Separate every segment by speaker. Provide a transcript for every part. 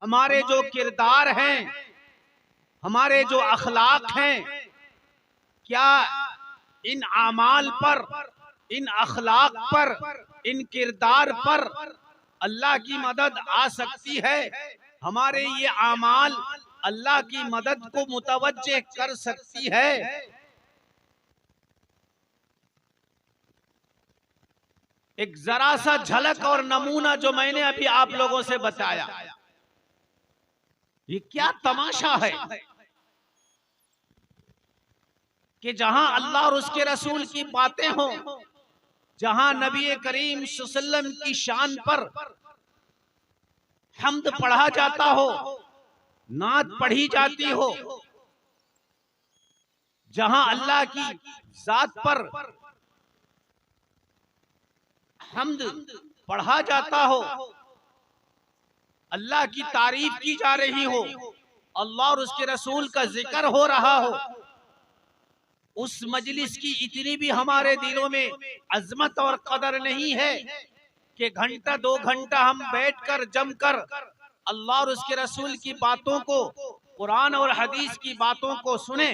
Speaker 1: हमारे जो किरदार हैं, हमारे जो अखलाक हैं, क्या इन आमाल पर, इन अखलाक पर, इन किरदार पर अल्लाह की मदद आ सकती है? हमारे ये आमाल अल्लाह की मदद को मुतवज्जे कर सकती है? एक जरा सा झलक और नमूना जो मैंने अभी आप लोगों से बताया, ये क्या तमाशा है कि जहां अल्लाह और उसके रसूल की बातें हों, जहां नबी करीम सल्लल्लाहु अलैहि वसल्लम की शान पर हम्द पढ़ा जाता हो, नात पढ़ी जाती हो, जहां अल्लाह की जात पर हम्द पढ़ा जाता हो, अल्लाह की तारीफ की जा रही हो, अल्लाह और उसके रसूल का जिक्र हो रहा हो, उस मजलिस की इतनी भी हमारे दिलों में अजमत और कदर नहीं है कि घंटा 2 घंटा हम बैठकर जमकर अल्लाह और उसके रसूल की बातों को, कुरान और हदीस की बातों को सुने।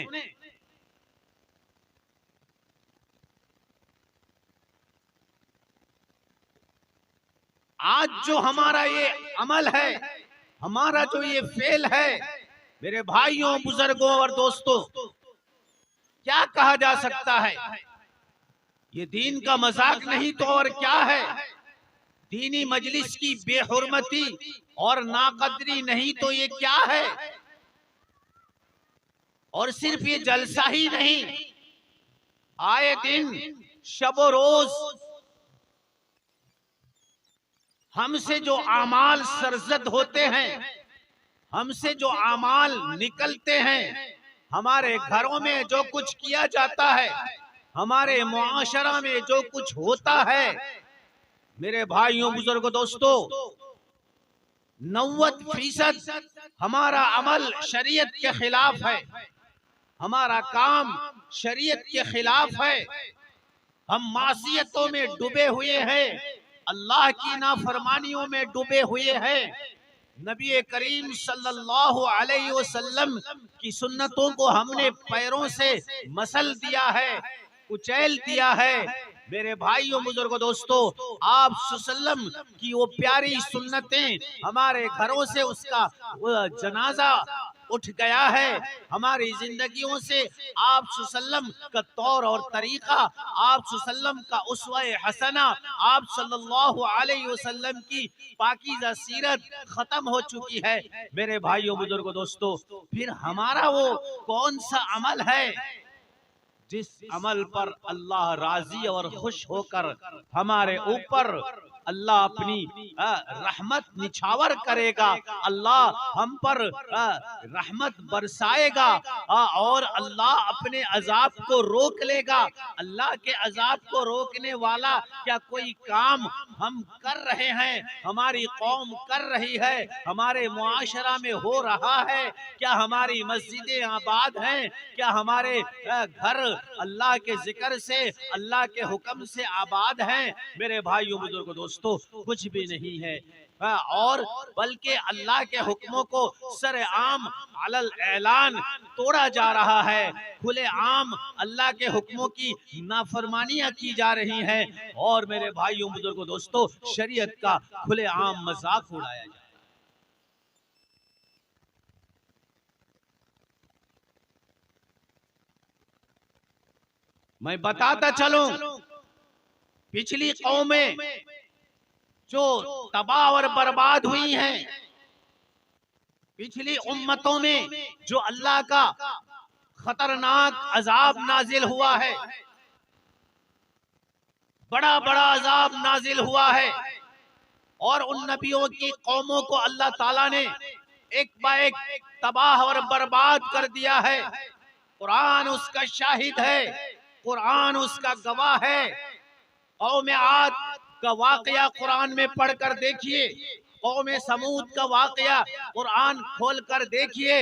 Speaker 1: आज जो हमारा ये अमल है, हमारा जो ये फेल है, मेरे भाइयों, बुजुर्गों और दोस्तों, क्या कहा जा सकता है? ये दीन का मजाक नहीं तो और क्या है? दीनी मजलिस की बेहुरमती और नाकदरी नहीं तो ये क्या है? और सिर्फ ये जलसा ही नहीं, आए दिन शबो रोज हमसे जो आमाल सरजद होते हैं, हमसे जो आमाल निकलते हैं, हमारे घरों में जो कुछ किया जाता है, हमारे मुआशरा में जो कुछ होता है, मेरे भाइयों, बुजुर्गों, दोस्तों, 90% हमारा अमल शरीयत के खिलाफ है, हमारा काम शरीयत के खिलाफ है। हम मासियतों में डूबे हुए हैं, अल्लाह की नाफरमानियों में डूबे हुए हैं। नबी करीम सल्लल्लाहु अलैहि वसल्लम की सुन्नतों को हमने पैरों से मसल दिया है, कुचैल दिया है। मेरे भाइयों, बुजुर्गों, दोस्तों, आप सल्लम की वो प्यारी सुन्नतें हमारे घरों से उसका जनाजा उठ गया है। हमारी जिंदगियों से आप सल्लम का तौर और तरीका, आप सल्लम का उसवा-ए हसना, आप सल्लल्लाहु अलैहि वसल्लम की पाकीज़ा सीरत खत्म हो चुकी है। मेरे भाइयों, बुजुर्गों, दोस्तों, फिर हमारा वो कौन सा अमल है जिस अमल पर अल्लाह राजी और खुश होकर हमारे ऊपर अल्लाह अपनी रहमत निछावर करेगा, अल्लाह हम पर रहमत बरसाएगा और अल्लाह अपने अजाब को रोक लेगा। अल्लाह के अजाब को रोकने वाला क्या कोई काम हम कर रहे हैं, हमारी कौम कर रही है, हमारे मुआशरा में हो रहा है? क्या हमारी मस्जिदें आबाद हैं? क्या हमारे घर अल्लाह के जिक्र से, अल्लाह के हुक्म से आबाद हैं? मेरे भाइयों, बुजुर्गों, दोस्तों, कुछ भी नहीं है। और बल्कि अल्लाह के हुक्मों को सरे आम अलल ऐलान तोड़ा जा रहा है, खुले आम अल्लाह के हुक्मों की नाफरमानियां की जा रही हैं और मेरे भाइयों, बुजुर्गों, दोस्तों, शरीयत का खुले आम मजाक उड़ाया जाए। मैं बताता चलूं, पिछली कौमें जो तबाह और बर्बाद हुई हैं, पिछली उम्मतों में जो अल्लाह का खतरनाक अजाब नाजिल हुआ है, बड़ा बड़ा अजाब नाजिल हुआ है और उन नबियों की कौमों को अल्लाह ताला ने एक बार एक तबाह और बर्बाद कर दिया है। कुरान उसका शाहिद है, कुरान उसका गवाह है। कौम आद का वाकया कुरान में पढ़कर देखिए, कौम समूद का वाकया कुरान खोल कर देखिए,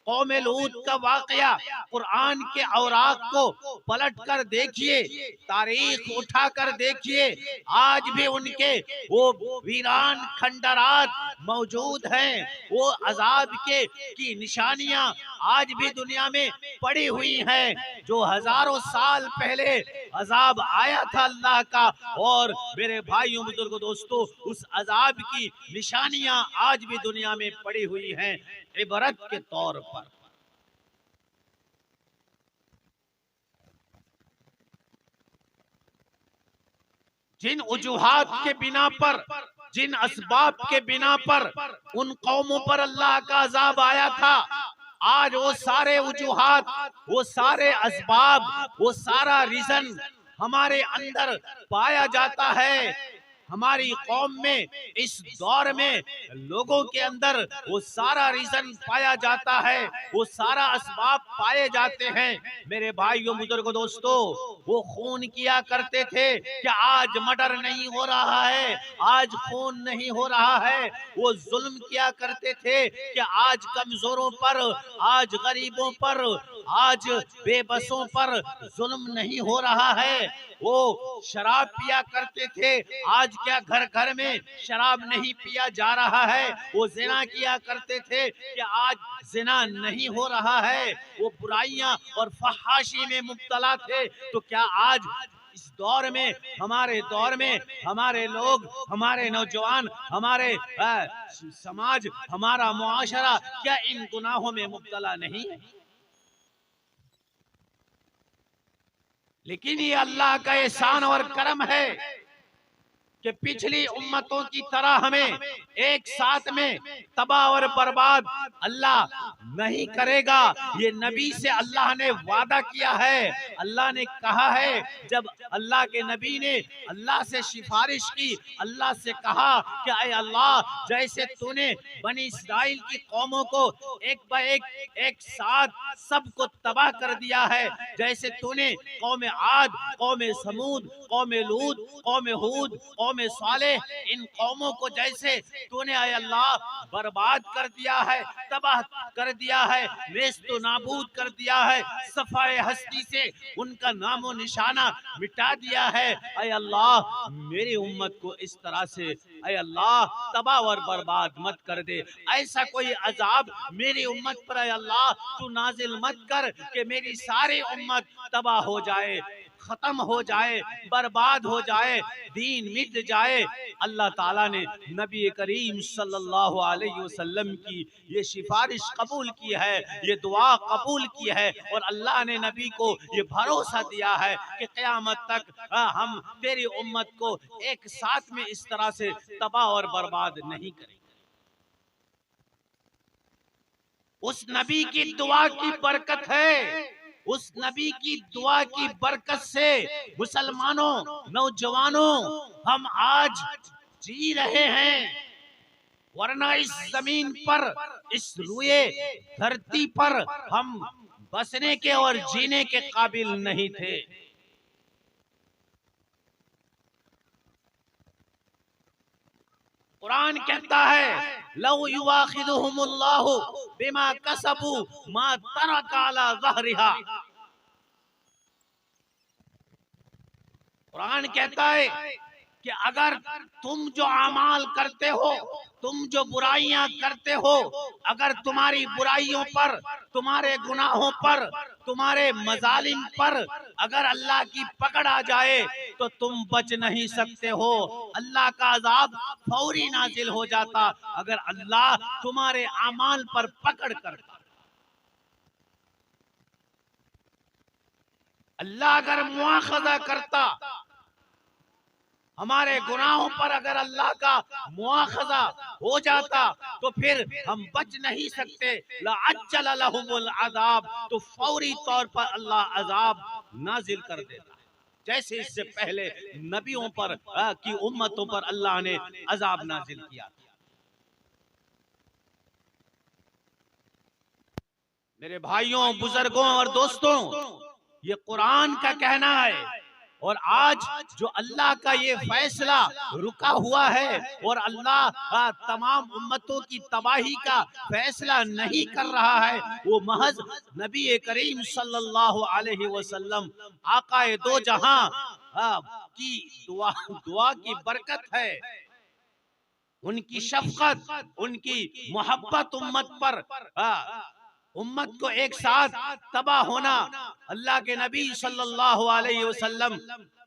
Speaker 1: कौम लूत का वाकया कुरान के औराक को पलट कर देखिए, तारीख उठा कर देखिए, आज भी उनके वो वीरान खंडरात मौजूद हैं। वो अजाब के की निशानियां आज भी दुनिया में पड़ी हुई हैं। जो हजारों साल पहले अजाब आया था अल्लाह का, और मेरे भाइयों बुजुर्गों दोस्तों, उस अजाब की निशानियां आज भी दुनिया में पड़ी हुई हैं इबरत के तौर पर। जिन वजूहात के बिना पर, जिन असबाब के बिना पर उन कौमों पर अल्लाह का अजाब आया था, आज वो सारे वजूहात, वो सारे असबाब, वो सारा रीजन हमारे अंदर पाया जाता है। हमारी कौम में इस दौर में लोगों के अंदर वो सारा रीजन पाया जाता है, वो सारा असबाब पाए जाते हैं। मेरे भाइयों बुजुर्गों दोस्तों, वो खून किया करते थे कि आज मर्डर नहीं हो रहा है, आज खून नहीं हो रहा है। वो जुल्म किया करते थे कि आज कमजोरों पर, आज गरीबों पर, आज बेबसों पर जुल्म नहीं हो रहा है। वो शराब पिया करते थे, आज क्या घर घर में शराब नहीं पिया जा रहा है। वो जिना किया करते थे कि आज जिना नहीं हो रहा है। वो बुराइयां और फहाशी में मुब्तला थे, तो क्या आज इस दौर में, हमारे दौर में, हमारे लोग, हमारे नौजवान, हमारे समाज, हमारा मुआशरा क्या इन गुनाहों में मुब्तला नहीं है? लेकिन ये अल्लाह का एहसान और करम है कि पिछली उम्मतों की तरह हमें एक साथ में तबाह और बर्बाद अल्लाह नहीं करेगा। ये नबी से अल्लाह ने वादा किया है। अल्लाह ने कहा है, जब अल्लाह के नबी ने अल्लाह से सिफारिश की, अल्लाह से कहा कि ऐ अल्लाह, जैसे तूने बनी इस्राइल की कौमों को एक ब एक साथ सबको तबाह कर दिया है, जैसे तूने कौम आद, कौम समूद, कौम लूत, कौम हूद, कौम सालेह, इन कौमों को जैसे तूने ऐ अल्लाह बर्बाद कर दिया है, तबाह कर दिया है, नेस्तो नाबूद कर दिया है, सफाए हस्ती से उनका नामो निशाना मिटा दिया है। ऐ अल्लाह, मेरी उम्मत को इस तरह से ऐ अल्लाह तबाह और बर्बाद मत कर दे। ऐसा कोई अजाब मेरी उम्मत पर ऐ अल्लाह तू नाजिल मत कर कि मेरी सारी उम्मत तबाह हो जाए, खत्म हो जाए, बर्बाद हो जाए, दीन मिट जाए। अल्लाह ताला ने नबी करीम सल्लल्लाहु अलैहि वसल्लम की ये सिफारिश कबूल की है, ये दुआ कबूल की है, और अल्लाह ने नबी को ये भरोसा दिया है कि क़यामत तक हम तेरी उम्मत को एक साथ में इस तरह से तबाह और बर्बाद नहीं करेंगे। उस नबी की दुआ की बरकत है, उस नबी की दुआ की बरकत से मुसलमानों, नौजवानों, हम आज जी रहे हैं, वरना इस जमीन पर, इस रुए धरती पर हम बसने के और जीने के काबिल नहीं थे। कुरान कहता है, लौ युआखिदुहुमुल्लाहु बिमा कसबू मा तरका अला ज़हरिहा। कुरान कहता है कि अगर तुम जो अमाल करते हो, तुम जो बुराइयां करते हो, अगर तुम्हारी बुराइयों पर, तुम्हारे गुनाहों पर, तुम्हारे मजालिम पर अगर अल्लाह की पकड़ आ जाए तो तुम बच नहीं सकते हो। अल्लाह का अजाब फौरी नाजिल हो जाता अगर अल्लाह तुम्हारे अमाल पर पकड़ करता। अल्लाह अगर मुआखजा करता, हमारे गुनाहों पर अगर अल्लाह का मुआखजा हो जाता तो फिर हम बच नहीं सकते। लअज्जल लहुमुल अज़ाब, तो फौरी तौर पर अल्लाह अजाब नाजिल कर देता है, जैसे इससे पहले नबियों पर की उम्मतों पर अल्लाह ने अजाब नाजिल किया। मेरे भाइयों, बुजुर्गों और दोस्तों, ये कुरान का कहना है और आज जो अल्लाह का ये फैसला रुका हुआ है और अल्लाह तमाम उम्मतों की तबाही का फैसला नहीं कर रहा है, वो महज नबी करीम सल्लल्लाहु अलैहि वसल्लम आकाए दो जहां की दुआ की बरकत है, उनकी शफकत, उनकी मोहब्बत उम्मत पर। उम्मत को एक साथ तबाह होना अल्लाह के नबी सल्लल्लाहु अलैहि वसल्लम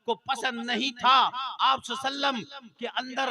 Speaker 1: को पसंद नहीं था। आप सल्लम के अंदर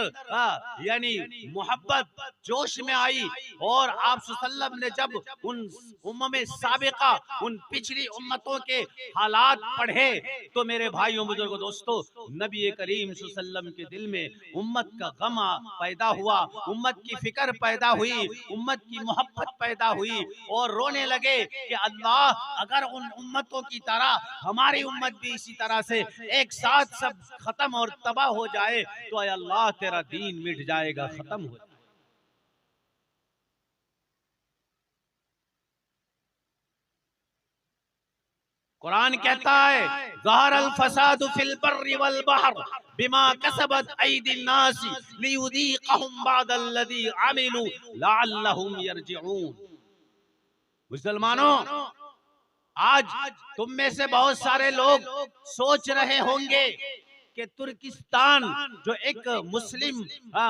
Speaker 1: यानी मोहब्बत जोश में आई और आप सल्लम ने जब उन उम्मे साबिका, उन पिछली उम्मतों के हालात पढ़े तो मेरे भाइयों बुजुर्गों दोस्तों, नबी करीम सल्लम के दिल में उम्मत का गम पैदा हुआ, उम्मत की फिक्र पैदा हुई, उम्मत की मोहब्बत पैदा हुई और रोने लगे कि अल्लाह अगर उन उम्मतों की तरह हमारी उम्मत भी इसी तरह से एक साथ सब खत्म और तबाह हो जाए तो अल्लाह तेरा दीन मिट जाएगा, खत्म हो जाएगा। कुरान कहता है ज़हरल फसादु फिल बर्रि वल बहर बिमा कसबत ऐदिन नास लियुज़ीक़हुम बअदल्लज़ी अमिलू लअल्लहुम यरजिऊन। मुसलमानों, आज तुम में से बहुत सारे लोग सोच रहे होंगे कि तुर्किस्तान जो एक मुस्लिम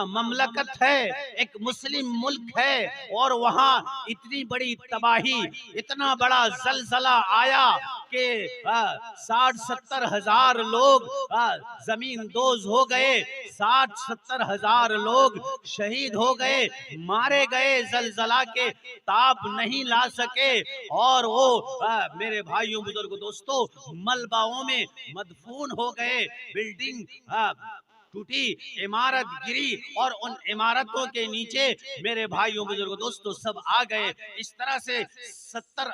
Speaker 1: ममलकत है, एक मुस्लिम मुल्क है और वहाँ इतनी बड़ी तबाही, इतना बड़ा जलजला आया कि 60-70 हजार लोग जमीन दोज हो गए, 60-70 हजार लोग शहीद हो गए, मारे गए, जलजला के ताप नहीं ला सके और वो मेरे भाइयों बुजुर्गों दोस्तों मलबाओं में मदफून हो गए, बिल्डिंग टूटी, इमारत गिरी और उन इमारतों के नीचे मेरे भाइयों बुजुर्गों दोस्तों सब आ गए। इस तरह से 70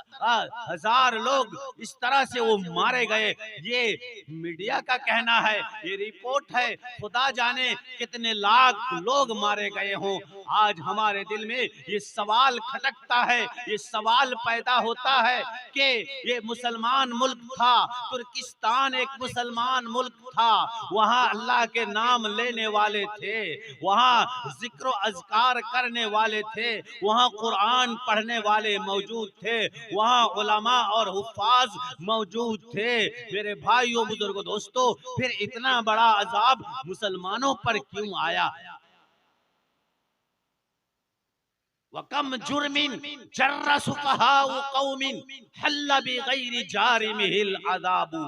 Speaker 1: हजार लोग इस तरह से वो मारे गए। ये मीडिया का कहना है, ये रिपोर्ट है, खुदा जाने कितने लाख लोग मारे गए हों। आज हमारे दिल में ये सवाल खटकता है, ये सवाल पैदा होता है कि ये मुसलमान मुल्क था, तुर्किस्तान एक मुसलमान मुल्क था, वहाँ अल्लाह के नाम लेने वाले थे, वहाँ जिक्र अज़कार करने वाले थे, वहाँ कुरान पढ़ने वाले मौजूद थे, वहाँ उलमा और हुफ़ाज़ मौजूद थे। मेरे भाइयों बुजुर्गों दोस्तों, फिर इतना बड़ा अजाब मुसलमानों पर क्यों आया? वकम जुर्मिन जर्रा सुफ़हाउ कौमिन हल्ला बिगैरि जारिमिहिल अज़ाबु।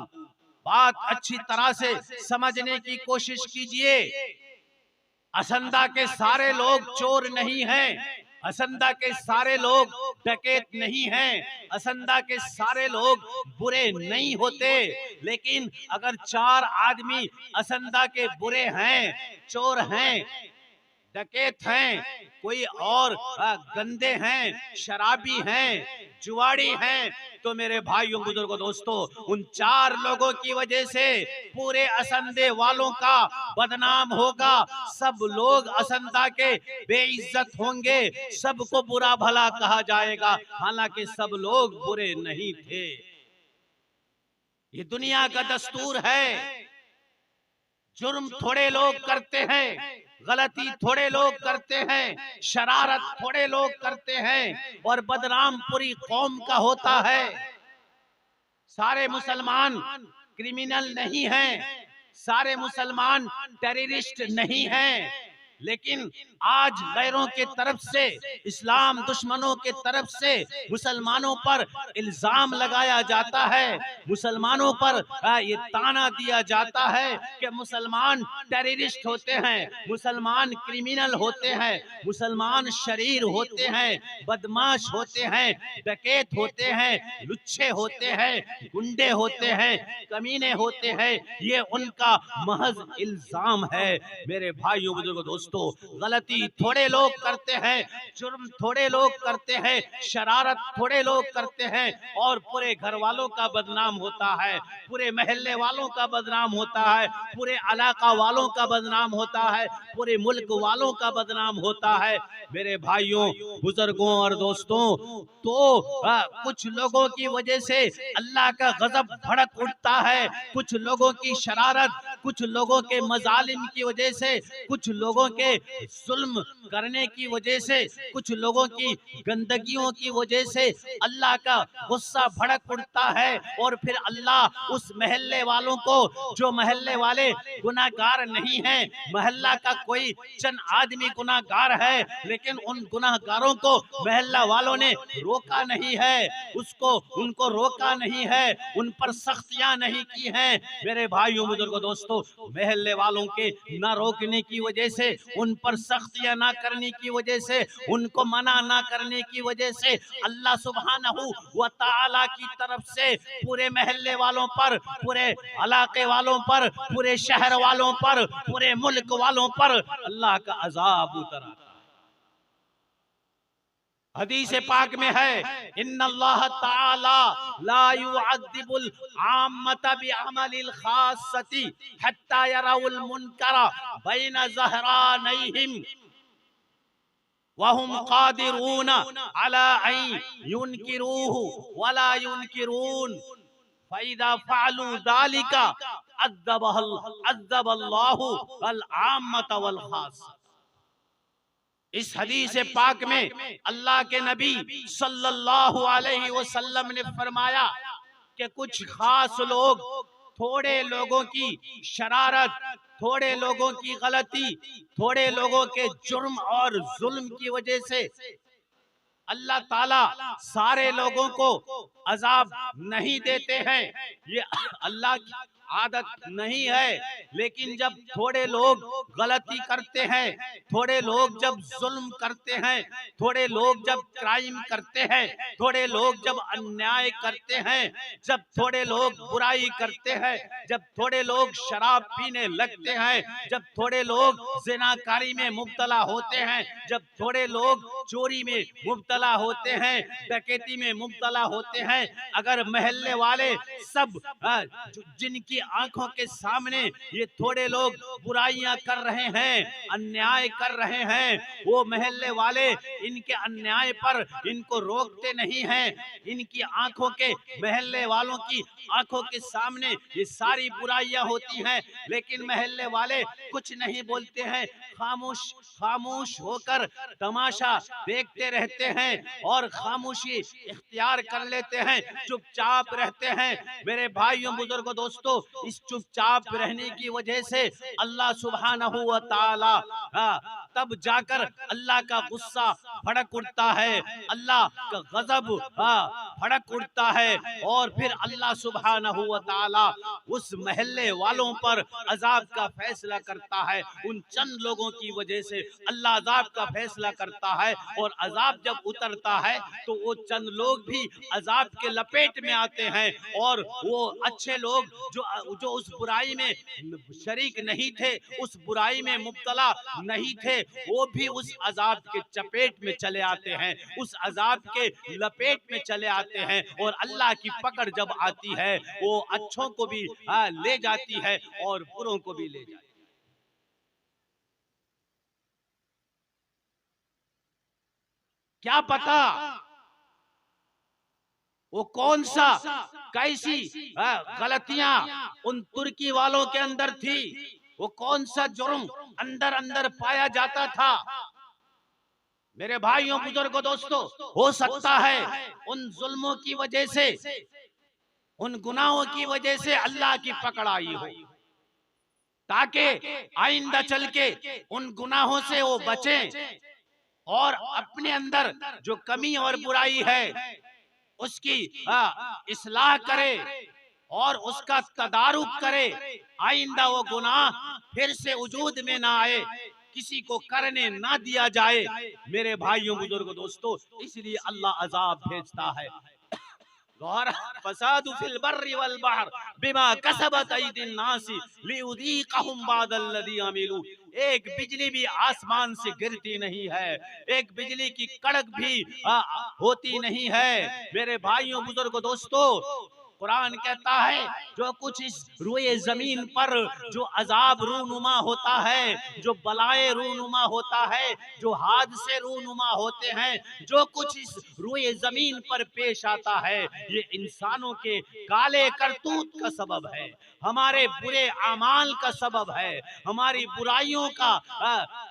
Speaker 1: बात अच्छी तरह से समझने की कोशिश कीजिए। असंदा के सारे लोग चोर नहीं हैं, असंदा के सारे लोग डकैत नहीं हैं, असंदा के सारे लोग बुरे नहीं होते, लेकिन अगर 4 आदमी असंदा के बुरे हैं, चोर हैं, डकैत हैं, कोई और गंदे हैं, शराबी हैं, जुआड़ी हैं, तो मेरे भाइयों बुजुर्गों दोस्तों उन 4 लोगों की वजह से पूरे असंदे वालों का बदनाम होगा। सब लोग असंदा के बेइज्जत होंगे, सबको बुरा भला कहा जाएगा, हालांकि सब लोग बुरे नहीं थे। ये दुनिया का दस्तूर है। जुर्म थोड़े लोग करते हैं, गलती थोड़े लोग करते हैं, शरारत थोड़े लोग करते हैं और बदनाम पूरी कौम का होता है। सारे मुसलमान क्रिमिनल नहीं हैं, सारे मुसलमान टेररिस्ट नहीं हैं, लेकिन आज गैरों के तरफ से, इस्लाम दुश्मनों के तरफ से मुसलमानों पर इल्जाम लगाया जाता है, मुसलमानों पर ये ताना दिया जाता है कि मुसलमान टेररिस्ट होते हैं, मुसलमान क्रिमिनल होते हैं, मुसलमान शरीर होते हैं, बदमाश होते हैं, डकैत होते हैं, लुच्चे होते हैं, गुंडे होते हैं, कमीने होते हैं। ये उनका महज इल्जाम है। मेरे भाइयों बुजुर्गों दोस्तों, दोस्तों, गलती थोड़े लोग करते हैं, जुर्म थोड़े लोग करते हैं, शरारत थोड़े लोग करते हैं और पूरे घर वालों का बदनाम होता है, पूरे मोहल्ले वालों का बदनाम होता है, पूरे इलाका वालों का बदनाम होता है, पूरे मुल्क वालों का बदनाम होता है। मेरे भाइयों, बुजुर्गों और दोस्तों, तो कुछ लोगों की वजह से अल्लाह का गजब भड़क उठता है, कुछ लोगों की शरारत, कुछ लोगों के मजालिम की वजह से, कुछ लोगों के जुल्म करने की वजह से, कुछ लोगों की गंदगियों की वजह से अल्लाह का गुस्सा भड़क उठता है और फिर अल्लाह उस मोहल्ले वालों को, जो मोहल्ले वाले गुनाहगार नहीं हैं, मोहल्ला का कोई चंद आदमी गुनाहगार है लेकिन उन गुनाहगारों को मोहल्ला वालों ने रोका नहीं है, उनको रोका नहीं है, उन पर सख्तियां नहीं की हैं। मेरे भाइयों, बुजुर्गों, दोस्तों, मोहल्ले वालों के न रोकने की वजह से, उन पर सख्तियां ना करने की वजह से, उनको मना ना करने की वजह से अल्लाह सुब्हानहू व तआला की तरफ से पूरे मोहल्ले वालों पर, पूरे इलाके वालों पर, पूरे शहर वालों पर, पूरे मुल्क वालों पर अल्लाह का अजाब उतरा। हदीस पाक में है, इन्नल्लाह ताला ला युअद्दिबुल आम्मता बिअमलिल खासती हत्ता यराउल मुनकरा बैन ज़हरानैहिम वहुम कादिरून अला अन युनकिरूहु वला युनकिरून फइदा फअलू ज़ालिका अज़्ज़बल्लाहु अल आम्मता वल खासा। इस हदीस पाक में अल्लाह के नबी सल्लल्लाहु अलैहि वसल्लम ने फरमाया कि कुछ खास लोग, थोड़े लोगों की शरारत, थोड़े लोगों की गलती, थोड़े लोगों के जुर्म और जुल्म की वजह से अल्लाह ताला सारे लोगों को अजाब नहीं देते हैं। ये अल्लाह की आदत नहीं है, लेकिन जब थोड़े लोग गलती करते हैं, थोड़े लोग जब जुल्म करते हैं, थोड़े लोग जब क्राइम करते हैं, थोड़े लोग जब अन्याय करते हैं, जब थोड़े लोग बुराई करते हैं, जब थोड़े लोग शराब पीने लगते हैं, जब थोड़े लोग ज़िनाकारी में मुब्तला होते हैं, जब थोड़े लोग चोरी में मुब्तला होते हैं, डकैती में मुब्तला होते हैं, अगर मोहल्ले वाले सब जिनकी आंखों के सामने ये थोड़े लोग बुराइयां कर रहे हैं, अन्याय कर रहे हैं, वो मोहल्ले वाले इनके अन्याय पर इनको रोकते नहीं हैं, इनकी आंखों के, मोहल्ले वालों की आंखों के सामने ये सारी बुराइयां होती हैं, लेकिन मोहल्ले वाले कुछ नहीं बोलते हैं, खामोश होकर तमाशा देखते रहते हैं और खामोशी इख्तियार कर लेते हैं, चुपचाप रहते हैं। मेरे भाइयों, बुजुर्गों, दोस्तों, इस चुपचाप रहने की वजह से अल्लाह सुब्हानहू व तआला तब जाकर अल्लाह का गुस्सा भड़क उठता है, अल्लाह का गजब भड़क उठता है और फिर अल्लाह सुब्हानहू व तआला उस मोहल्ले वालों पर अजाब का फैसला करता है। उन चंद लोगों की वजह से अल्लाह अजाब का फैसला करता है और अजाब जब उतरता है तो वो चंद लोग भी अजाब के लपेट में आते हैं और वो अच्छे लोग जो उस बुराई में शरीक नहीं थे, उस बुराई में मुब्तला नहीं थे, वो भी उस अजाब के चपेट में चले आते हैं, उस अजाब के लपेट में चले आते हैं और अल्लाह की पकड़ जब आती है वो अच्छों को भी ले जाती है और बुरों को भी ले जाती है। क्या पता वो कौन सा, कैसी गलतियां उन तुर्की वालों के अंदर थी, वो कौन सा जुर्म अंदर अंदर पाया जाता था। मेरे भाइयों, बुजुर्गों, दोस्तों, हो सकता है उन जुल्मों की वजह से, उन गुनाहों की वजह से अल्लाह की पकड़ आई हो, ताकि आइंदा चल के उन गुनाहों से वो बचें और अपने अंदर जो कमी और बुराई है उसकी इस्लाह करे और उसका तदारुक करे, आइंदा वो गुनाह फिर से वजूद में ना आए, किसी को करने ना दिया जाए। मेरे भाइयों, बुजुर्गों, दोस्तों, इसलिए अल्लाह अजाब भेजता है। फसादु फिल बर्रि वल बहर बिमा कसबत अयदिन नासी लियुदीकहुम बादल्लज़ी अमिलू। एक बिजली भी आसमान से गिरती नहीं है, एक बिजली की कड़क भी होती नहीं है। मेरे भाइयों बुजुर्गों दोस्तों, कुरान कहता है जो कुछ इस रुए जमीन पर जो अजाब रूनुमा होता है, जो बलाए रूनुमा होता है, जो हादसे रूनुमा होते हैं, जो कुछ इस रुए जमीन पर पेश आता है, ये इंसानों के काले करतूत का सबब है, हमारे बुरे आमाल का सबब है, हमारी बुराइयों का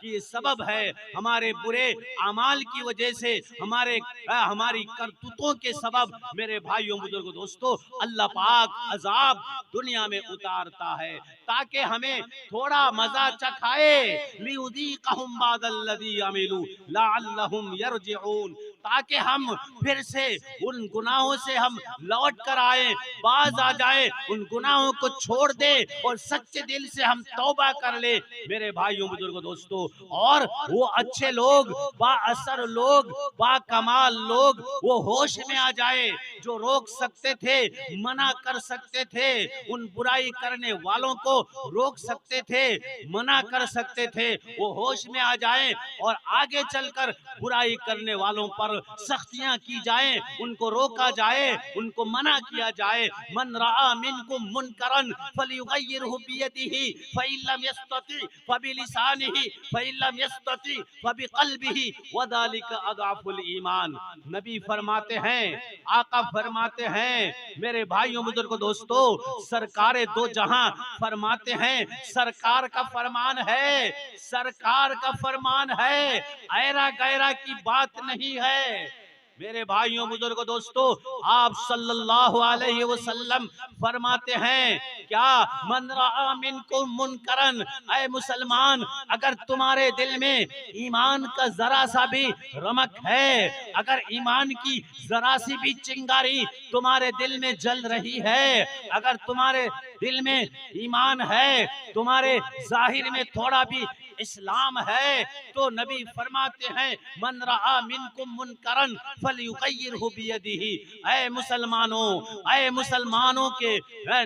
Speaker 1: ये सबब है। हमारे बुरे आमाल की वजह से हमारी करतूतों के सबब मेरे भाइयों बुजुर्गों दोस्तों अल्लाह पाक अजाब दुनिया में उतारता है ताकि हमें थोड़ा मजा चखाए। लियुदीकहुम बादल्लज़ी अमिलू लअल्लहुम यरजिऊन, ताकि हम फिर से उन गुनाहों से हम लौट कर आए, बाज आ जाए, उन गुनाहों को छोड़ दे और सच्चे दिल से हम तौबा कर ले मेरे भाइयों बुजुर्गों दोस्तों। और वो अच्छे लोग, बा असर लोग, बा कमाल लोग वो होश में आ जाए, जो रोक सकते थे, मना कर सकते थे, उन बुराई करने वालों को रोक सकते थे, मना कर सकते थे, वो होश में आ जाए और आगे चलकर बुराई करने वालों पर सख्तियां की जाए, उनको रोका जाए, उनको मना किया जाए। मन रआ मिनकुम मुनकरन फलियुगय्यिरहु बियदिही फइल्लम यस्तति फबिलिसानिही फइल्लम यस्तति फबिक़ल्बिही वज़ालिका अज़अफ़ुल ईमान। नबी फरमाते हैं, आका फरमाते हैं, मेरे भाइयों बुजुर्गों दोस्तों, सरकारे दो जहां फरमाते हैं, सरकार का फरमान है, सरकार का फरमान है, ऐरा गैरा की बात नहीं है। मेरे भाइयों बुजुर्गों दोस्तों, आप सल्लल्लाहु अलैहि वसल्लम फरमाते हैं, क्या मन रआ मिनकुम मुनकरन, ऐ मुसलमान, अगर तुम्हारे दिल में ईमान का जरा सा भी रमक है, अगर ईमान की जरा सी भी चिंगारी तुम्हारे दिल में जल रही है, अगर तुम्हारे दिल में ईमान है, तुम्हारे जाहिर में थोड़ा भी इस्लाम है, तो नबी फरमाते हैं, मन रआ मिनकुम मुनकरन फलियुगय्यिरहु बियदिही। ऐ मुसलमानों, ऐ मुसलमानों के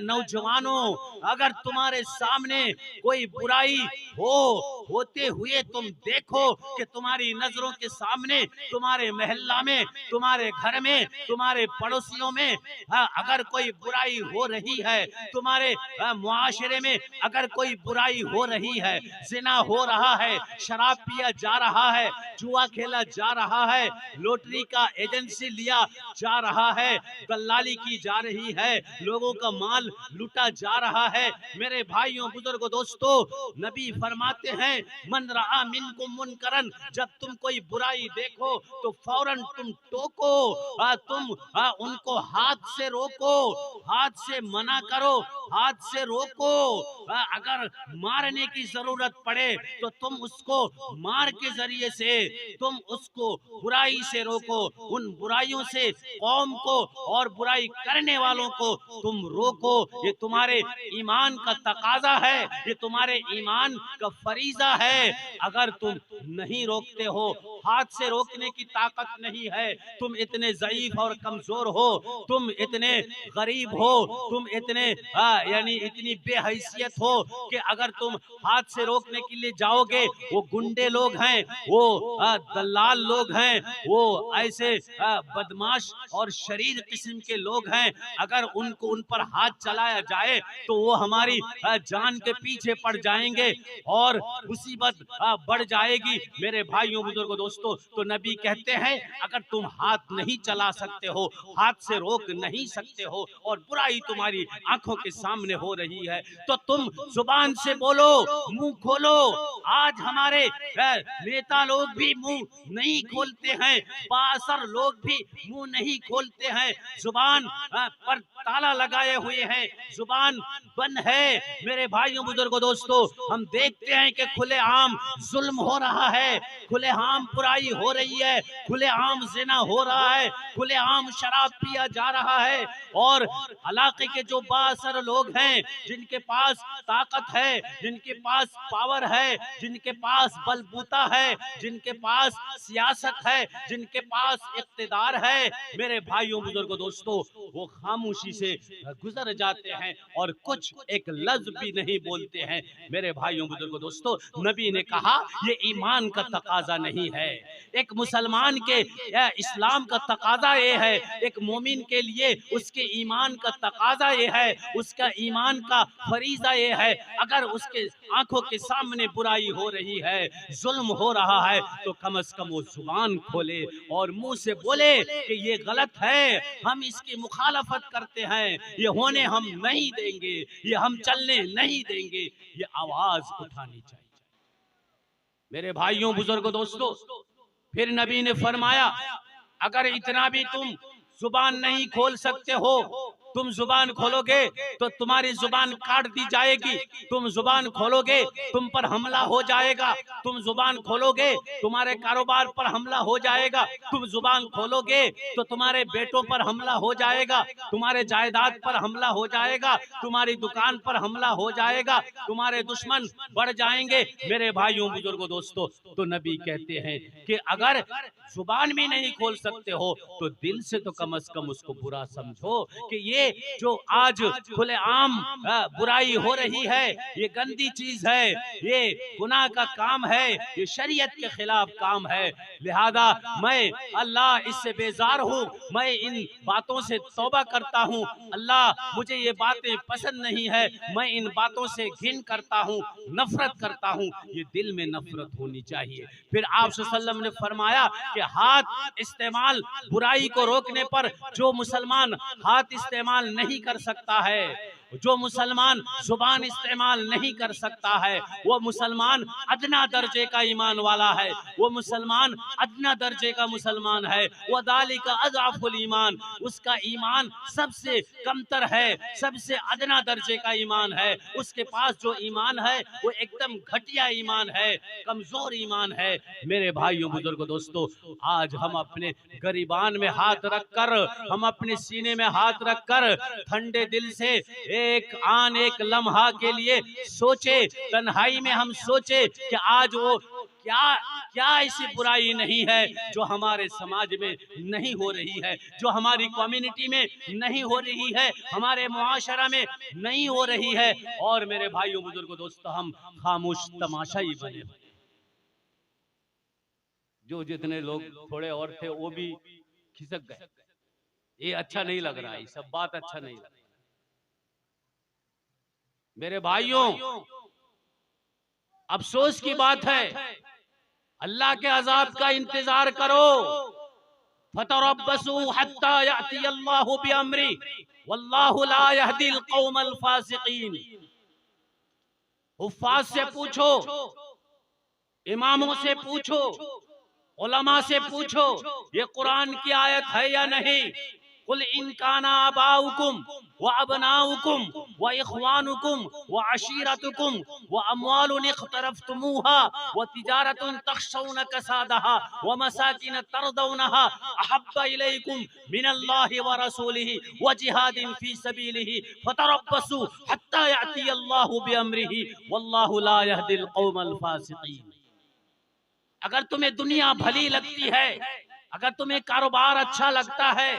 Speaker 1: नौजवानों, अगर तुम्हारे सामने कोई बुराई होते हुए तुम देखो कि तुम्हारी नजरों के सामने, तुम्हारे मोहल्ला में, तुम्हारे घर में, तुम्हारे पड़ोसियों में अगर कोई बुराई हो रही है, तुम्हारे मुआशरे में अगर कोई बुराई हो रही है, जिना हो रहा है, शराब पिया जा रहा है, जुआ खेला जा रहा है, लॉटरी का एजेंसी लिया जा रहा है, दलाली की जा रही है, लोगों का माल लूटा जा रहा है, मेरे भाइयों बुजुर्गों दोस्तों, नबी फरमाते हैं, मन रआ मिनकुम मुनकरन, जब तुम कोई बुराई देखो तो फौरन तुम टोको, तुम उनको हाथ से रोको, हाथ से मना करो, हाथ से रोको। अगर मारने की जरूरत पड़े तो तुम उसको मार के जरिए से तुम उसको बुराई से रोको, उन बुराइयों से कौम को और बुराई करने वालों को तुम रोको। ये तुम्हारे ईमान का तकाजा है, ये तुम्हारे ईमान का फरीजा है। अगर तुम नहीं रोकते हो, हाथ से रोकने की ताकत नहीं है, तुम इतने ज़ईफ और कमजोर हो, तुम इतने गरीब हो, तुम इतने यानी इतनी बेहैसियत हो कि अगर तुम हाथ से रोकने के लिए जाओगे, वो गुंडे लोग हैं, वो दलाल लोग हैं, वो ऐसे बदमाश और शरीर किस्म के लोग हैं, अगर उन पर हाथ चलाया जाए तो वो हमारी जान के पीछे पड़ जाएंगे और मुसीबत बढ़ जाएगी। मेरे भाइयों बुजुर्गों दोस्तों, तो नबी कहते हैं, अगर तुम हाथ नहीं चला सकते हो, हाथ से रोक नहीं सकते हो और बुराई तुम्हारी आंखों के सामने हो रही है, तो तुम जुबान से बोलो, मुंह खोलो। आज हमारे नेता लोग भी मुंह नहीं खोलते हैं, बासर लोग भी मुंह नहीं खोलते हैं, जुबान पर ताला लगाए हुए हैं, जुबान बंद है। मेरे भाइयों बुजुर्गों दोस्तों, हम देखते हैं कि खुलेआम जुल्म हो रहा है, खुलेआम बुराई हो रही है, खुलेआम जिना हो रहा है, खुलेआम शराब पिया जा रहा है, और इलाके के जो बासर लोग हैं, जिनके पास ताकत है, जिनके पास पावर है, जिनके पास बलबूता है, जिनके पास सियासत है, जिनके पास इख्तिदार है, मेरे भाइयों बुजुर्गों दोस्तों, वो खामोशी से गुजर जाते हैं और कुछ एक लफ्ज भी नहीं बोलते हैं। मेरे भाइयों बुजुर्गों दोस्तों, नबी ने कहा ये ईमान का तकाजा नहीं है। एक मुसलमान के इस्लाम का तकाजा ये है, एक मोमिन के लिए उसके ईमान का तकाजा ये है, उसका ईमान का फरीजा ये है, अगर उसके आंखों के सामने बुराई हो रही है, जुल्म हो रहा है, तो कम से कम वो जुबान खोले और मुंह से बोले कि ये गलत है, हम इसकी मुखालफत करते हैं, ये होने हम नहीं देंगे, ये हम चलने नहीं देंगे, ये आवाज उठानी चाहिए। मेरे भाइयों बुजुर्गों दोस्तों, फिर नबी ने फरमाया, अगर इतना भी तुम जुबान नहीं खोल सकते हो, तुम जुबान खोलोगे तो तुम्हारी जुबान काट दी जाएगी, तुम जुबान खोलोगे तुम पर हमला हो जाएगा, तुम जुबान खोलोगे तुम्हारे कारोबार पर हमला हो जाएगा, तुम जुबान खोलोगे तो तुम्हारे बेटों पर हमला हो जाएगा, तुम्हारे जायदाद पर हमला हो जाएगा, तुम्हारी दुकान पर हमला हो जाएगा, तुम्हारे दुश्मन बढ़ जाएंगे। मेरे भाइयों बुजुर्गों दोस्तों, तो नबी कहते हैं कि अगर जुबान भी नहीं खोल सकते हो तो दिल से तो कम से कम उसको बुरा समझो कि ये जो आज खुलेआम बुराई हो रही है, ये गंदी चीज है, ये गुनाह का काम है, ये शरीयत के खिलाफ काम है। लिहाजा मैं अल्लाह इससे बेजार हूँ, मैं इन बातों से तौबा करता हूँ। अल्लाह मुझे ये बातें पसंद नहीं है, मैं इन बातों से घिन करता हूँ, नफरत करता हूँ। ये दिल में नफरत होनी चाहिए। फिर आप सल्लल्लाहु अलैहि वसल्लम ने फरमाया कि हाथ इस्तेमाल, बुराई को रोकने पर जो मुसलमान हाथ इस्तेमाल नहीं कर सकता है, जो मुसलमान जुबान इस्तेमाल नहीं कर सकता है, वो मुसलमान अदना दर्जे का ईमान वाला है, वो मुसलमान अदना दर्जे का मुसलमान है। वो दालिका अज़अफ़ुल ईमान, उसका ईमान सबसे कमतर है, सबसे अदना दर्जे का ईमान है। उसके पास जो ईमान है वो एकदम घटिया ईमान है, कमजोर ईमान है। मेरे भाइयों बुजुर्गों दोस्तों, आज हम अपने गरीबान में हाथ रखकर, हम अपने सीने में हाथ रखकर ठंडे दिल से एक लम्हा के लिए सोचे, तन्हाई में हम सोचे कि आज वो क्या ऐसी बुराई नहीं है जो हमारे समाज में नहीं हो रही है, जो हमारी कम्युनिटी में नहीं हो रही है, हमारे मुआशरा में नहीं हो रही है, और मेरे भाइयों बुजुर्गों दोस्तों, हम खामोश तमाशाई बने। जो जितने लोग थोड़े और थे वो भी खिसक गए। ये अच्छा नहीं लग रहा है, सब बात अच्छा नहीं लग रहा। मेरे भाइयों, अफसोस की बात है, अल्लाह के अजाब का इंतजार करो। फतरब्बसू हत्ता याती अल्लाहु बिअम्री वल्लाहु ला यहदिल कौमल फासिकीन। हुफ्फाज से पूछो, इमामों से पूछो, उलमा से पूछो, ये कुरान की आयत है या नहीं। कुल इन काना आबाउकुम व अबनाउकुम व इख्वानुकुम व अशीरतुकुम व अमवालुन इख्तरफ्तुमूहा व तिजारतुन तख्शौन कसादहा व मसाकिन तरदौनहा अहब्बा इलैकुम मिनल्लाहि व रसूलिहि व जिहादिन फी सबीलिहि फतरब्बसू हत्ता याती अल्लाहु बिअम्रिहि वल्लाहु ला यहदिल कौमल फासिकीन। अगर तुम्हें दुनिया भली लगती है, अगर तुम्हें कारोबार अच्छा लगता है,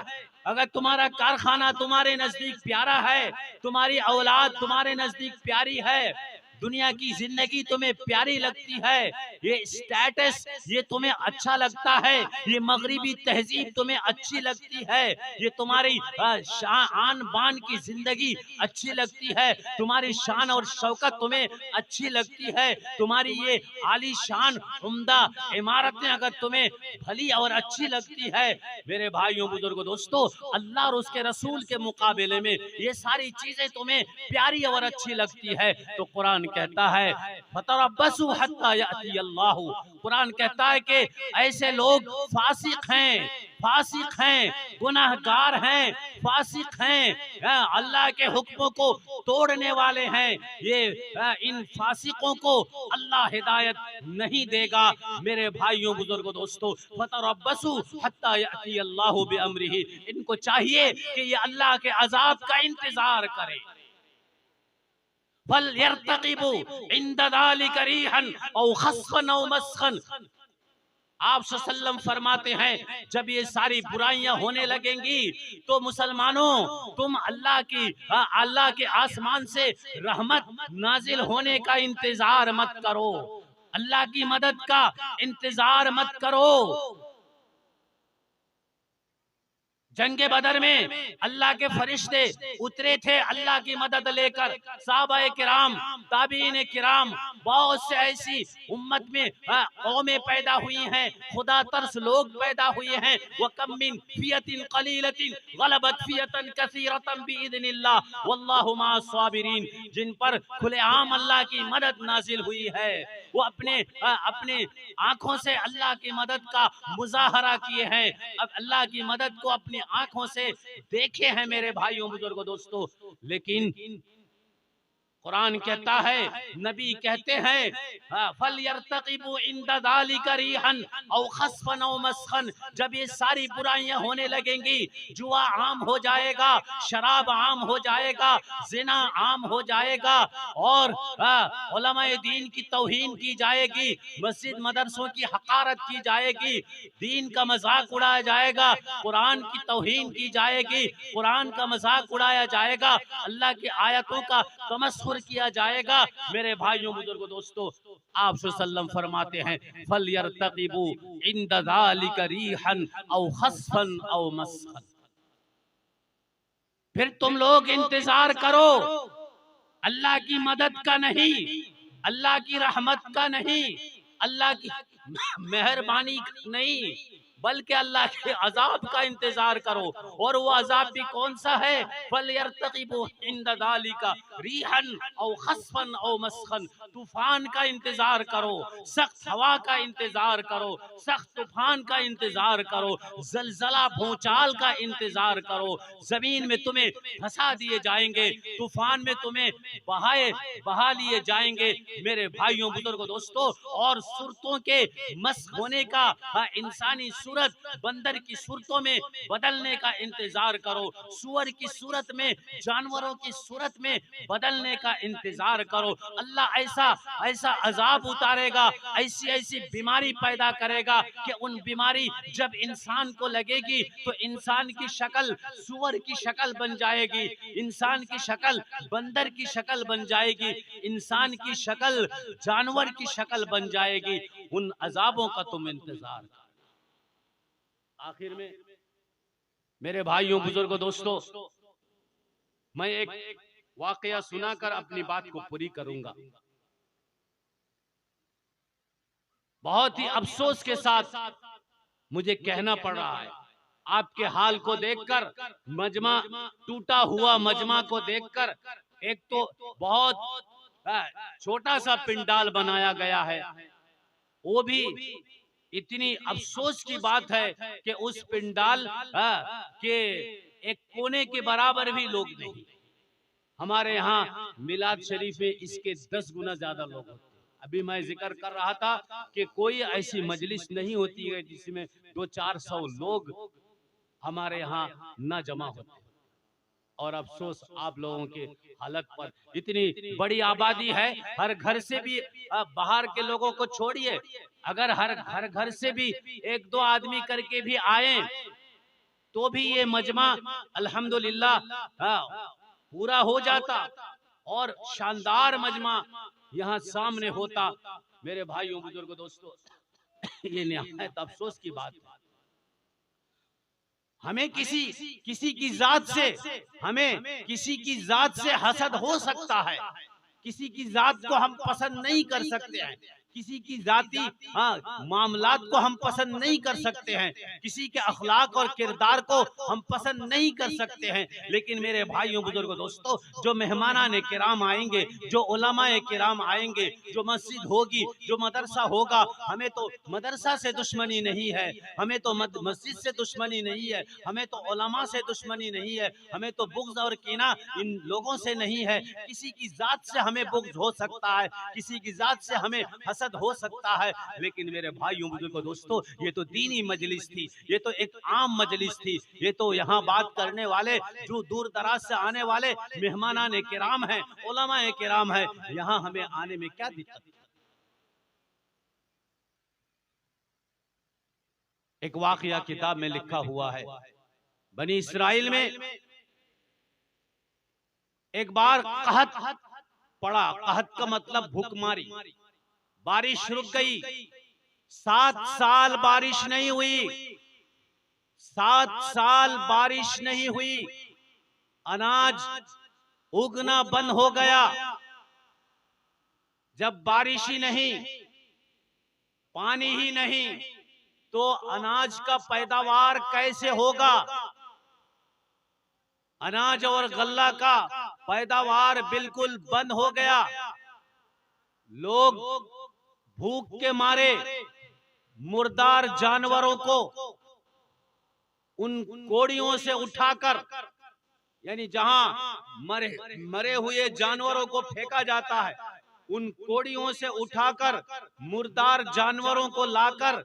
Speaker 1: अगर तुम्हारा कारखाना तुम्हारे नजदीक प्यारा है, तुम्हारी औलाद तुम्हारे नजदीक प्यारी है, दुनिया की जिंदगी तुम्हें प्यारी लगती है, ये स्टेटस ये तुम्हें अच्छा लगता है, ये मगरिबी तहजीब तुम्हें अच्छी लगती है, ये तुम्हारी आन बान की जिंदगी अच्छी लगती है, तुम्हारी शान और शौकत तुम्हें अच्छी लगती है, तुम्हारी ये आली शान उम्दा इमारतें अगर तुम्हें भली और अच्छी लगती है, मेरे भाइयों बुजुर्गों दोस्तों, अल्लाह और उसके रसूल के मुकाबले में ये सारी चीजें तुम्हें प्यारी और अच्छी लगती है, तो कुरान कहता है फतरब्बसू हत्ता याती अल्लाहु। कुरान कहता है कि ऐसे लोग फासिक हैं, फासिक हैं, गुनाहगार हैं, फासिक हैं, अल्लाह के हुक्मों को तोड़ने वाले हैं। ये इन फासिकों को अल्लाह हिदायत नहीं देगा। मेरे भाइयों बुजुर्गों दोस्तों, फतरब्बसू हत्ता याती अल्लाहु बिअम्रिही, इनको चाहिए कि ये अल्लाह के अजाब का इंतजार करें। फल यर्तक़िबू इंदा ज़ालिका रीहन औ खस्फन औ मस्खन, आप सल्लम फरमाते हैं जब ये सारी बुराइयां होने लगेंगी तो मुसलमानों, तुम अल्लाह के आसमान से रहमत नाजिल होने का इंतजार मत करो, अल्लाह की मदद का इंतजार मत करो। जंगे बदर में अल्लाह के फरिश्ते उतरे थे अल्लाह की मदद लेकर, साहबाए किराम, ताबीन किराम, बहुत से ऐसी उम्मत में कौमें पैदा हुई हैं, खुदा तरस लोग पैदा हुए हैं। व कम मिन फियतिन कलीलतिन गलबत फियतन कसीरतन बिइज़निल्लाह वल्लाहु माअस साबिरीन, जिन पर खुलेआम अल्लाह की मदद नाजिल हुई है, वो अपने आंखों से अल्लाह की मदद का मुजाहरा किए हैं, अब अल्लाह की मदद को अपनी आंखों से देखे हैं मेरे भाइयों बुजुर्गों दोस्तों। लेकिन कुरान कहता है, नबी कहते हैं फल यर्तक़िबू इंदा ज़ालिका रीहन औ खस्फन औ मस्खन, जब ये सारी बुराइयां होने लगेंगी, जुआ आम हो जाएगा, शराब आम हो जाएगा, जिना आम हो जाएगा, और उलमाए दीन की तौहीन की जाएगी, मस्जिद मदरसों की हकारत की जाएगी, दीन का मजाक उड़ाया जाएगा, कुरान की तौहीन की जाएगी, कुरान का मजाक उड़ाया जाएगा, अल्लाह की आयतों का तमस्खुर किया जाएगा। मेरे भाइयों बुजुर्गों दोस्तों, आप सल्लम फरमाते हैं फल यर्तक़िबू इंदा ज़ालिका रीहन औ खस्फन औ मस्खन, फिर तुम लोग इंतजार करो अल्लाह की मदद का नहीं, अल्लाह की रहमत का नहीं, अल्लाह की मेहरबानी नहीं, बल्कि अल्लाह के अजाब का इंतजार करो। और वो अजाब भी कौन सा है? फल यर्तक़िबू इंदा ज़ालिका रीहन औ खस्फन औ मस्खन, तूफान का इंतजार करो, सख्त हवा का इंतजार करो, सख्त तूफान का इंतजार करो, जलजला भूचाल का इंतजार करो, जमीन में तुम्हें फंसा दिए जाएंगे, तूफान में तुम्हें बहा लिए जाएंगे। मेरे भाइयों बुजुर्गों दोस्तों, और सूरतों के मस्क होने का, इंसानी सूरत बंदर की सूरतों में बदलने का इंतजार करो, सुअर की सूरत में, जानवरों की सूरत में बदलने का इंतजार करो। अल्लाह ऐसा अजाब उतारेगा, ऐसी बीमारी पैदा करेगा कि उन बीमारी जब इंसान को लगेगी तो इंसान की शक्ल सुअर की शक्ल बन जाएगी, इंसान की शक्ल बंदर की शक्ल बन जाएगी, इंसान की शक्ल जानवर की शक्ल बन जाएगी। उन अजाबों का तुम इंतजार करो। आखिर में मेरे भाइयों बुजुर्गों दोस्तों, मैं एक वाकया सुनाकर अपनी बात को पूरी करूंगा। बहुत ही अफसोस के साथ मुझे कहना पड़ रहा है, आपके हाल को देखकर, मजमा टूटा हुआ मजमा को देखकर, एक तो बहुत छोटा सा पिंडाल बनाया गया है, वो भी इतनी अफसोस की बात है कि उस पिंडाल के एक कोने के बराबर भी लोग नहीं। हमारे यहाँ मिलाद शरीफ में इसके 10 गुना ज्यादा लोग होते हैं। अभी मैं जिक्र कर रहा था कि कोई ऐसी मजलिस नहीं होती है जिसमें 200-400 लोग हमारे यहाँ न जमा होते। और अफसोस आप लोगों के हालत पर, इतनी बड़ी आबादी है, हर घर से भी, बाहर के लोगों को छोड़िए, अगर हर घर से भी 1-2 आदमी करके भी आए तो भी ये मजमा अल्हम्दुलिल्लाह पूरा हो जाता और शानदार मजमा यहाँ सामने होता। मेरे भाइयों बुजुर्गों दोस्तों, ये निहायत अफसोस की बात है। हमें किसी की जात से, हमें किसी की जात से हसद हो सकता है, किसी की जात को हम पसंद नहीं कर सकते हैं, किसी की जाती मामलात को हम पसंद नहीं कर सकते हैं, किसी के अखलाक और किरदार को हम पसंद नहीं कर सकते हैं, लेकिन मेरे भाइयों बुजुर्गों दोस्तों, जो मेहमानाने किराम आएंगे, जो उलमाए किराम आएंगे, जो मस्जिद होगी, जो मदरसा होगा, हमें तो मदरसा से दुश्मनी नहीं है, हमें तो मस्जिद से दुश्मनी नहीं है, हमें तो उलमा से दुश्मनी नहीं है, हमें तो बुग़्ज़ और कीना इन लोगों से नहीं है। किसी की जात से हमें बुग़्ज़ हो सकता है, किसी की जात से हमें हसद हो सकता है, लेकिन मेरे भाइयों बुजुर्गों दोस्तों, ये तो दीनी मजलिस थी, ये तो एक आम मजलिस थी, ये तो यहाँ बात करने वाले जो दूर दराज से आने वाले मेहमानाने किराम हैं, उलमाए किराम हैं, यहाँ हमें आने में क्या दिक्कत? एक वाक़या किताब में लिखा हुआ है, बनी इस्राइल में एक बार कहत पड़ा। कहत का मतलब भूखमारी, बारिश रुक गई, 7 साल बारिश नहीं हुई, 7 साल बारिश नहीं हुई, अनाज उगना बंद हो गया। जब बारिश ही नहीं, पानी ही नहीं, तो अनाज का पैदावार कैसे होगा? अनाज और गल्ला का पैदावार बिल्कुल बंद हो गया। लोग भूख के मारे मुर्दार जानवरों को उन कोड़ियों से उठाकर, यानी जहां मरे हुए जानवरों को फेंका जाता है, उन कोड़ियों से उठाकर मुर्दार जानवरों को लाकर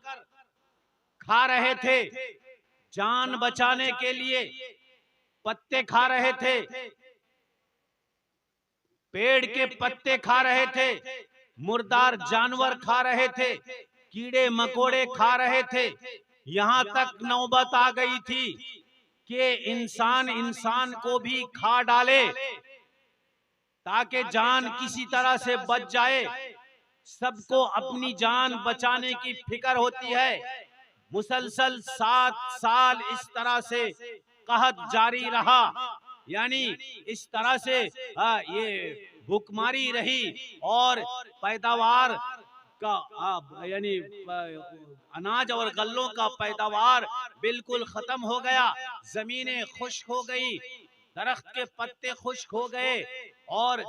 Speaker 1: खा रहे थे। जान बचाने के लिए पत्ते खा रहे थे, पेड़ के पत्ते खा रहे थे, मुर्दार जानवर खा रहे थे, कीड़े मकोड़े खा रहे थे। यहाँ तक नौबत आ गई थी कि इंसान को भी खा डाले ताकि जान किसी तरह से बच जाए। सबको अपनी जान बचाने की फिक्र होती है। मुसलसल 7 साल इस तरह से कहत जारी रहा, यानी इस तरह से ये भूखमारी रही और पैदावार का यानी अनाज और गल्लों का पैदावार बिल्कुल खत्म हो गया। जमीनें खुश्क हो गई, दरख्त के पत्ते खुश्क हो गए और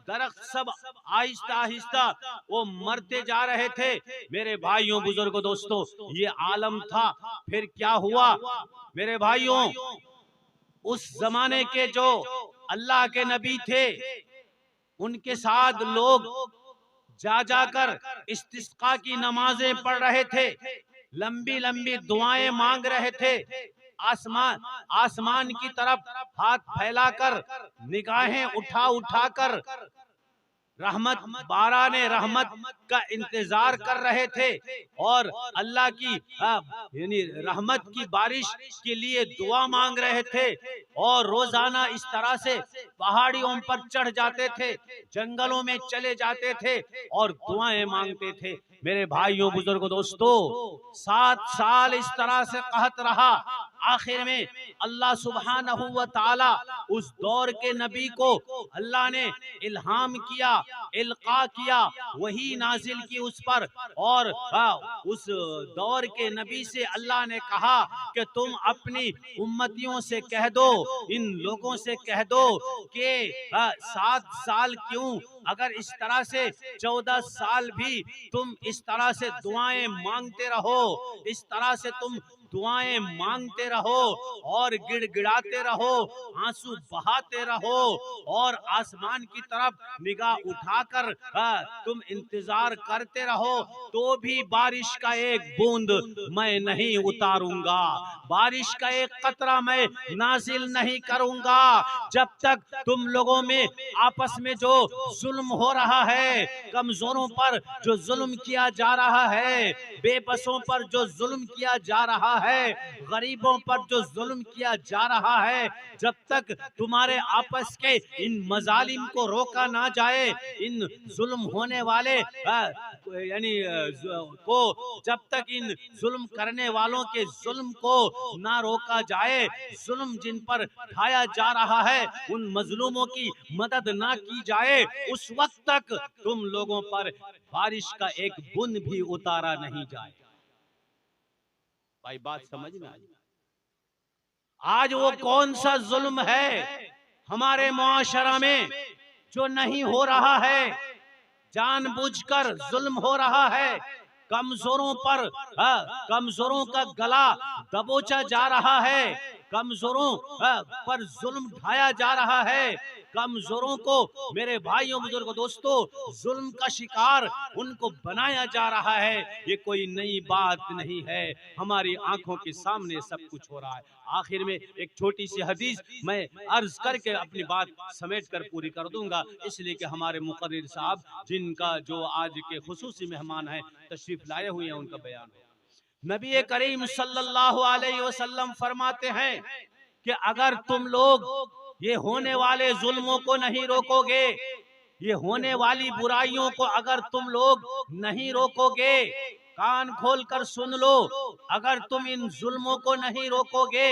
Speaker 1: दरख्त सब आहिस्ता आहिस्ता वो मरते जा रहे थे। मेरे भाइयों बुजुर्गों दोस्तों, ये आलम था। फिर क्या हुआ मेरे भाइयों? उस जमाने के जो अल्लाह के नबी थे, उनके साथ लोग जा जाकर इस्तिस्का की नमाजें पढ़ रहे थे, लंबी लंबी दुआएं मांग रहे थे, आसमान की तरफ हाथ फैलाकर निगाहें उठा उठाकर रहमत बाराने रहमत का इंतजार कर रहे थे और अल्लाह की यानी रहमत की बारिश के लिए दुआ मांग रहे थे। और रोजाना इस तरह से पहाड़ियों पर चढ़ जाते थे, जंगलों में चले जाते थे और दुआएं मांगते थे। मेरे भाइयों बुजुर्गों दोस्तों, 7 साल इस तरह से कहत रहा। आखिर में अल्लाह सुब्हानहू व तआला उस दौर के नबी को अल्लाह ने इल्हाम किया, इल्का किया, वही नाजिल की उस पर। और उस दौर के नबी से अल्लाह ने कहा कि तुम अपनी उम्मतियों से कह दो, इन लोगों से कह दो कि 7 साल क्यों, अगर इस तरह से 14 साल भी तुम इस तरह से दुआएं मांगते रहो, इस तरह से तुम दुआएं मांगते रहो और गिड़गिड़ाते रहो, आंसू बहाते रहो और आसमान की तरफ निगाह उठाकर तुम इंतजार करते रहो, तो भी बारिश का एक बूंद मैं नहीं उतारूंगा, बारिश का एक कतरा मैं नाजिल नहीं करूंगा, जब तक तुम लोगों में आपस में जो जुल्म हो रहा है, कमजोरों पर जो जुल्म किया जा रहा है, बेबसों पर जो जुल्म किया जा रहा है, गरीबों पर जो जुल्म किया जा रहा है, जब तक तुम्हारे आपस के इन मजालिम को रोका ना जाए, इन जुल्म होने वाले यानी को जब तक इन जुल्म करने वालों के जुल्म को ना रोका जाए, जुल्म जिन पर ढाया जा रहा है उन मजलूमों की मदद ना की जाए, उस वक्त तक तुम लोगों पर बारिश का एक बूंद भी उतारा नहीं जाए। भाई बात समझ में आई? आज वो कौन सा जुल्म है हमारे मुआशरा में जो नहीं हो रहा है? जानबूझकर जुल्म हो रहा है, कमजोरों पर कमजोरों का गला दबोचा जा रहा है, कमजोरों पर जुल्म ढाया जा रहा है, कमजोरों को मेरे भाइयों बुजुर्गों दोस्तों जुल्म का शिकार उनको बनाया जा रहा है। ये कोई नई बात नहीं है, हमारी आंखों के सामने सब कुछ हो रहा है। आखिर में एक छोटी सी हदीस मैं अर्ज करके अपनी बात समेट कर पूरी कर दूंगा, इसलिए कि हमारे मुकर्रिर साहब जिनका जो आज के खुसूसी मेहमान हैं तशरीफ लाए हुए हैं, उनका बयान है। नबी करीम सल्लल्लाहु अलैहि वसल्लम फरमाते हैं कि अगर तुम लोग ये होने वाले जुल्मों को नहीं रोकोगे, ये होने वाली बुराइयों को अगर तुम लोग नहीं रोकोगे, कान खोलकर सुन लो, अगर तुम इन जुल्मों को नहीं रोकोगे,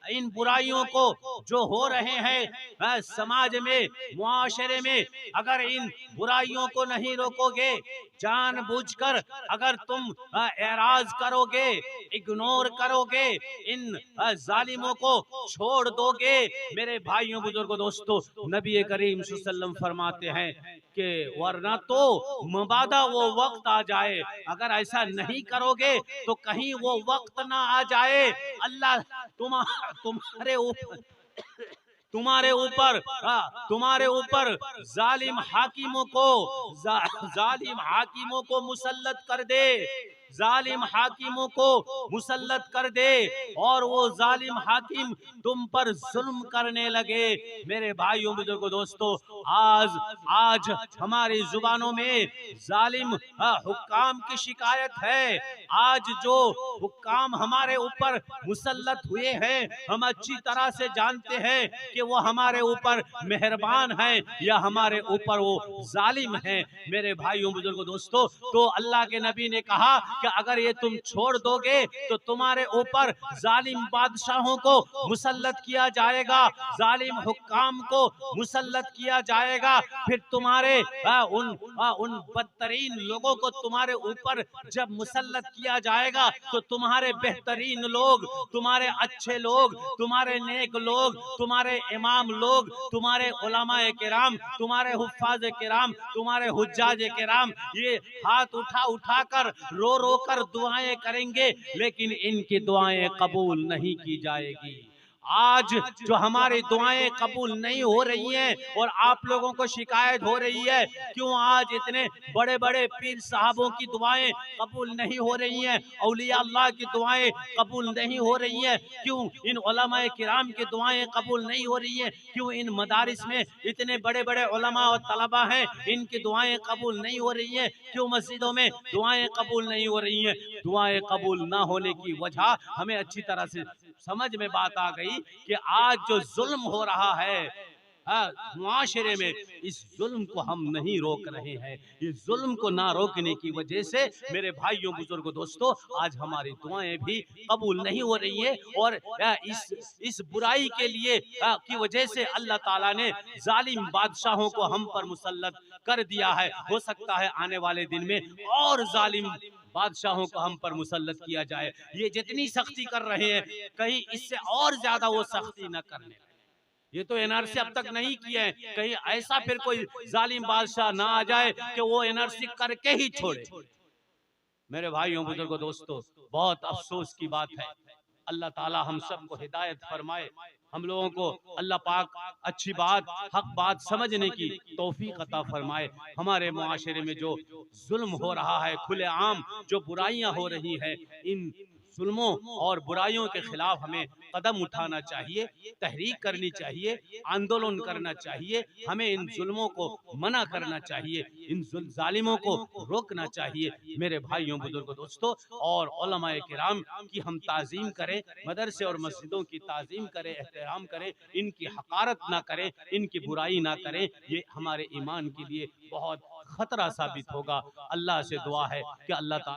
Speaker 1: इन बुराइयों को जो हो रहे हैं समाज में मुआशरे में, अगर इन बुराइयों को नहीं रोकोगे, जानबूझकर अगर तुम एराज करोगे, इग्नोर करोगे, इन जालिमों को छोड़ दोगे, मेरे भाइयों बुजुर्गों दोस्तों नबी करीम सल्लल्लाहु अलैहि वसल्लम फरमाते हैं कि वरना तो मबादा वो वक्त आ जाए, अगर ऐसा नहीं करोगे तो कहीं वो वक्त ना आ जाए अल्लाह तुम्हारे ऊपर जालिम हाकिमों को मुसल्लत कर दे, जालिम हाकिमों को मुसल्लत कर दे और वो जालिम हाकिम तुम पर जुल्म करने लगे। मेरे भाइयों बुजुर्गों दोस्तों आज हमारी जुबानों में जालिम हुक्काम की शिकायत है। आज जो हुक्काम हमारे ऊपर मुसल्लत हुए हैं, हम अच्छी तरह से जानते हैं कि वो हमारे ऊपर मेहरबान हैं या हमारे ऊपर वो जालिम हैं। मेरे भाइयों बुजुर्गों दोस्तों, तो अल्लाह के नबी ने कहा कि अगर ये तुम छोड़ दोगे तो तुम्हारे ऊपर जालिम बादशाहों को मुसल्लत किया जाएगा, जालिम हुक्काम को मुसल्लत किया जाएगा, फिर तुम्हारे उन बदतरीन लोगों को तुम्हारे ऊपर जब मुसल्लत किया जाएगा तो तुम्हारे बेहतरीन लोग, तुम्हारे अच्छे लोग, तुम्हारे नेक लोग, तुम्हारे इमाम लोग, तुम्हारे उलमाए किराम, तुम्हारे हुफ्फाज किराम, तुम्हारे हुज्जाज किराम ये हाथ उठा कर रो रो कर दुआएं करेंगे, लेकिन इनकी दुआएं कबूल नहीं की जाएगी। आज जो हमारी दुआएं कबूल नहीं हो रही हैं और आप लोगों को शिकायत हो रही है क्यों आज इतने बड़े बड़े पीर साहबों की दुआएं कबूल नहीं हो रही हैं, औलिया अल्लाह की दुआएं कबूल नहीं हो रही हैं, क्यों इन उलमाए किराम की दुआएं कबूल नहीं हो रही हैं, क्यों इन मदारिस में इतने बड़े बड़े उलमा और तलबा हैं इनकी दुआएं कबूल नहीं हो रही हैं, क्यों मस्जिदों में दुआएं कबूल नहीं हो रही हैं? दुआएं कबूल ना होने की वजह हमें अच्छी तरह से समझ में बात आ गई कि आज जो जुल्म हो रहा है मुआशरे में, इस जुल्म को हम नहीं रोक रहे हैं। इस जुल्म को ना रोकने की वजह से मेरे भाइयों बुजुर्गों दोस्तों आज हमारी दुआएं भी कबूल नहीं हो रही हैं और इस बुराई के लिए की वजह से अल्लाह ताला ने जालिम बादशाहों को हम पर मुसल्लत कर दिया है। हो सकता है आने वाले दिन में और जालिम बादशाहों को हम पर मुसल्लत किया जाए। ये जितनी सख्ती कर रहे हैं कहीं इससे और ज्यादा वो सख्ती न करने। ये तो एनआरसी अब तक नहीं किए हैं, कहीं ऐसा फिर कोई जालिम बादशाह ना आ जाए कि वो एनआरसी करके ही छोड़े। मेरे भाइयों बुजुर्गों दोस्तों बहुत अफसोस की बात है, अल्लाह ताला हम सबको हिदायत फरमाए, हम लोगों को अल्लाह पाक अच्छी बात हक बात समझने की तौफीक अता फरमाए। हमारे मुआशरे में जो जुल्म हो रहा है, खुलेआम जो बुराइयां हो रही है, इन जुल्मों और बुराइयों के खिलाफ हमें कदम उठाना चाहिए, तहरीक करनी चाहिए, आंदोलन करना चाहिए। हमें इन जुल्मों को मना करना चाहिए, इन जालिमों को रोकना चाहिए। मेरे भाइयों, बुजुर्गों, दोस्तों, और उलमाए किराम की हम ताज़ीम करें, मदरसे और मस्जिदों की ताज़ीम करें, एहतराम करें, इनकी हकारत ना करें, इनकी बुराई ना करें। ये हमारे ईमान के लिए बहुत खतरा साबित होगा। अल्लाह से दुआ है कि अल्लाह ताला